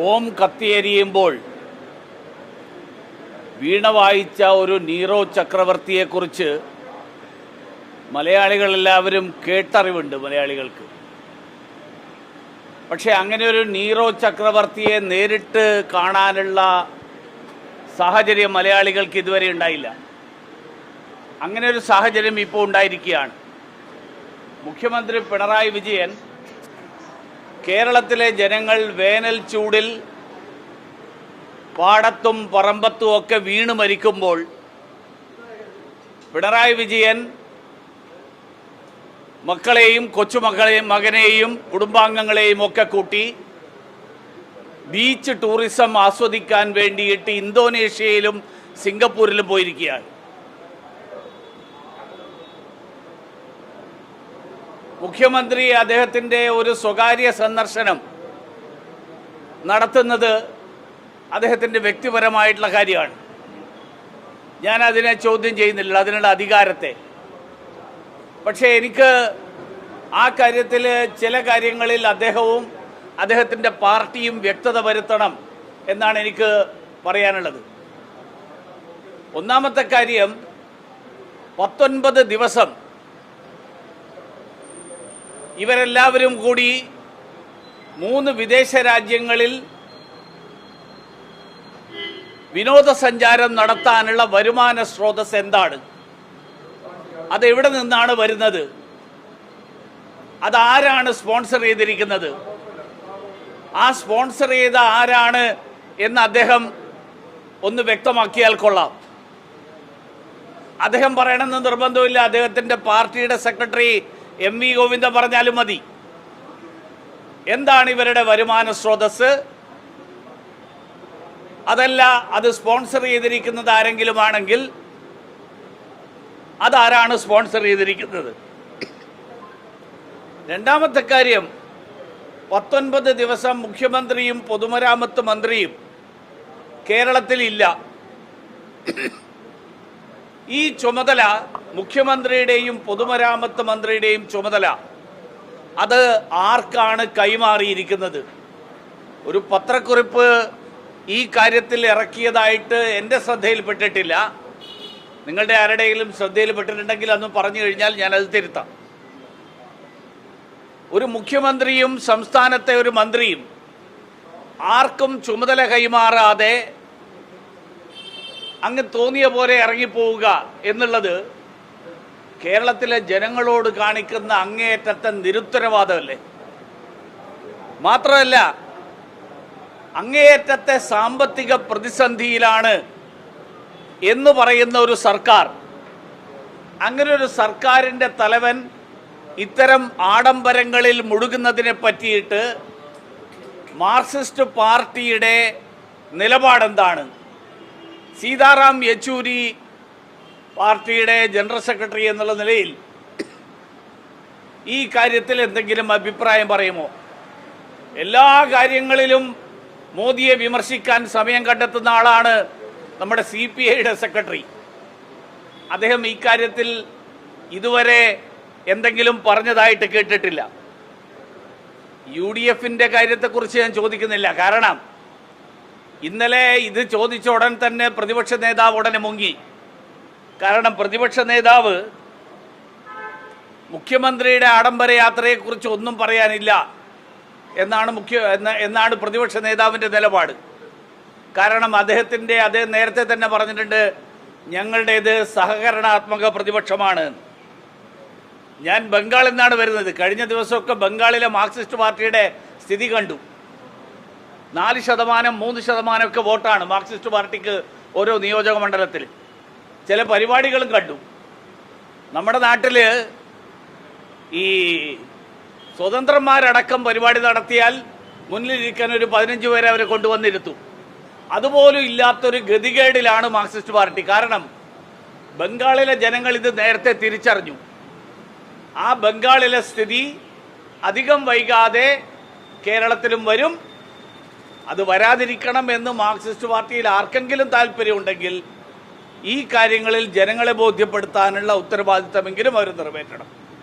ഓം കത്തിയെരിയുമ്പോൾ വീണ വായിച്ച ഒരു നീറോ ചക്രവർത്തിയെക്കുറിച്ച് മലയാളികളെല്ലാവരും കേട്ടറിവുണ്ട് മലയാളികൾക്ക്. പക്ഷേ അങ്ങനെ ഒരു നീറോ ചക്രവർത്തിയെ നേരിട്ട് കാണാനുള്ള സാഹചര്യം മലയാളികൾക്ക് ഇതുവരെ ഉണ്ടായില്ല. അങ്ങനെ ഒരു സാഹചര്യം ഇപ്പോൾ ഉണ്ടായിരിക്കുകയാണ്. മുഖ്യമന്ത്രി പിണറായി വിജയൻ കേരളത്തിലെ ജനങ്ങൾ വേനൽ ചൂടിൽ പാടത്തും പറമ്പത്തും ഒക്കെ വീണ് മരിക്കുമ്പോൾ പിണറായി വിജയൻ മക്കളെയും കൊച്ചുമക്കളെയും മകനെയും കുടുംബാംഗങ്ങളെയും ഒക്കെ കൂട്ടി ബീച്ച് ടൂറിസം ആസ്വദിക്കാൻ വേണ്ടിയിട്ട് ഇന്തോനേഷ്യയിലും സിംഗപ്പൂരിലും പോയിരിക്കുകയാണ്. മുഖ്യമന്ത്രി അദ്ദേഹത്തിൻ്റെ ഒരു സ്വകാര്യ സന്ദർശനം നടത്തുന്നത് അദ്ദേഹത്തിൻ്റെ വ്യക്തിപരമായിട്ടുള്ള കാര്യമാണ്. ഞാൻ അതിനെ ചോദ്യം ചെയ്യുന്നില്ല, അതിനുള്ള അധികാരത്തെ. പക്ഷേ എനിക്ക് ആ കാര്യത്തിൽ ചില കാര്യങ്ങളിൽ അദ്ദേഹവും അദ്ദേഹത്തിൻ്റെ പാർട്ടിയും വ്യക്തത വരുത്തണം എന്നാണ് എനിക്ക് പറയാനുള്ളത്. ഒന്നാമത്തെ കാര്യം, 19 ദിവസം ഇവരെല്ലാവരും കൂടി 3 വിദേശ രാജ്യങ്ങളിൽ വിനോദസഞ്ചാരം നടത്താനുള്ള വരുമാന സ്രോതസ് എന്താണ്? അതെവിടെ നിന്നാണ് വരുന്നത്? അതാരാണ് സ്പോൺസർ ചെയ്തിരിക്കുന്നത്? ആ സ്പോൺസർ ചെയ്ത ആരാണ് എന്ന് അദ്ദേഹം ഒന്ന് വ്യക്തമാക്കിയാൽ കൊള്ളാം. അദ്ദേഹം പറയണമെന്ന് നിർബന്ധമില്ല, അദ്ദേഹത്തിൻ്റെ പാർട്ടിയുടെ സെക്രട്ടറി MV ഗോവിന്ദൻ പറഞ്ഞാലും മതി. എന്താണ് ഇവരുടെ വരുമാന സ്രോതസ്? അതല്ല, അത് സ്പോൺസർ ചെയ്തിരിക്കുന്നത് ആരെങ്കിലും ആണെങ്കിൽ അതാരാണ് സ്പോൺസർ ചെയ്തിരിക്കുന്നത്? രണ്ടാമത്തെ കാര്യം, 19 ദിവസം മുഖ്യമന്ത്രിയും പൊതുമരാമത്ത് മന്ത്രിയും കേരളത്തിൽ ഇല്ല. ഈ ചുമതല, മുഖ്യമന്ത്രിയുടെയും പൊതുമരാമത്ത് മന്ത്രിയുടെയും ചുമതല, അത് ആർക്കാണ് കൈമാറിയിരിക്കുന്നത്? ഒരു പത്രക്കുറിപ്പ് ഈ കാര്യത്തിൽ ഇറക്കിയതായിട്ട് എൻ്റെ ശ്രദ്ധയിൽപ്പെട്ടിട്ടില്ല. നിങ്ങളുടെ ആരുടെയെങ്കിലും ശ്രദ്ധയിൽപ്പെട്ടിട്ടുണ്ടെങ്കിൽ അന്ന് പറഞ്ഞു കഴിഞ്ഞാൽ ഞാനത് തിരുത്താം. ഒരു മുഖ്യമന്ത്രിയും സംസ്ഥാനത്തെ ഒരു മന്ത്രിയും ആർക്കും ചുമതല കൈമാറാതെ അങ്ങ് തോന്നിയ പോലെ ഇറങ്ങിപ്പോവുക എന്നുള്ളത് കേരളത്തിലെ ജനങ്ങളോട് കാണിക്കുന്ന അങ്ങേയറ്റത്തെ നിരുത്തരവാദമല്ലേ? മാത്രമല്ല, അങ്ങേയറ്റത്തെ സാമ്പത്തിക പ്രതിസന്ധിയിലാണ് എന്ന് പറയുന്ന ഒരു സർക്കാർ, അങ്ങനെ ഒരു സർക്കാരിൻ്റെ തലവൻ ഇത്തരം ആഡംബരങ്ങളിൽ മുഴുകുന്നതിനെ പറ്റിയിട്ട് മാർക്സിസ്റ്റ് പാർട്ടിയുടെ നിലപാടെന്താണ്? സീതാറാം യെച്ചൂരി പാർട്ടിയുടെ ജനറൽ സെക്രട്ടറി എന്നുള്ള നിലയിൽ ഈ കാര്യത്തിൽ എന്തെങ്കിലും അഭിപ്രായം പറയുമോ? എല്ലാ കാര്യങ്ങളിലും മോദിയെ വിമർശിക്കാൻ സമയം കണ്ടെത്തുന്ന ആളാണ് നമ്മുടെ CPIയുടെ സെക്രട്ടറി. അദ്ദേഹം ഈ കാര്യത്തിൽ ഇതുവരെ എന്തെങ്കിലും പറഞ്ഞതായിട്ട് കേട്ടിട്ടില്ല. UDFൻ്റെ കാര്യത്തെക്കുറിച്ച് ഞാൻ ചോദിക്കുന്നില്ല. കാരണം ഇന്നലെ ഇത് ചോദിച്ച ഉടൻ തന്നെ പ്രതിപക്ഷ നേതാവ് ഉടനെ മുങ്ങി. കാരണം പ്രതിപക്ഷ നേതാവ് മുഖ്യമന്ത്രിയുടെ ആഡംബര യാത്രയെക്കുറിച്ച് ഒന്നും പറയാനില്ല എന്നാണ് പ്രതിപക്ഷ നേതാവിൻ്റെ നിലപാട്. കാരണം അദ്ദേഹം നേരത്തെ തന്നെ പറഞ്ഞിട്ടുണ്ട്, ഞങ്ങളുടേത് സഹകരണാത്മക പ്രതിപക്ഷമാണ്. ഞാൻ ബംഗാളിൽ നിന്നാണ് വരുന്നത്. കഴിഞ്ഞ ദിവസമൊക്കെ ബംഗാളിലെ മാർക്സിസ്റ്റ് പാർട്ടിയുടെ സ്ഥിതി കണ്ടു. 4%, 3% ഒക്കെ വോട്ടാണ് മാർക്സിസ്റ്റ് പാർട്ടിക്ക് ഓരോ നിയോജക മണ്ഡലത്തിൽ. ചില പരിപാടികളും കണ്ടു. നമ്മുടെ നാട്ടിൽ ഈ സ്വതന്ത്രന്മാരടക്കം പരിപാടി നടത്തിയാൽ മുന്നിലിരിക്കാൻ ഒരു 15 പേരെ അവരെ കൊണ്ടുവന്നിരുത്തും. അതുപോലും ഇല്ലാത്തൊരു ഗതികേടിലാണ് മാർക്സിസ്റ്റ് പാർട്ടി. കാരണം ബംഗാളിലെ ജനങ്ങൾ ഇത് നേരത്തെ തിരിച്ചറിഞ്ഞു. ആ ബംഗാളിലെ സ്ഥിതി അധികം വൈകാതെ കേരളത്തിലും വരും. അത് വരാതിരിക്കണം എന്ന് മാർക്സിസ്റ്റ് പാർട്ടിയിൽ ആർക്കെങ്കിലും താല്പര്യമുണ്ടെങ്കിൽ ഈ കാര്യങ്ങളിൽ ജനങ്ങളെ ബോധ്യപ്പെടുത്താനുള്ള ഉത്തരവാദിത്തമെങ്കിലും അവർ നിറവേറ്റണം.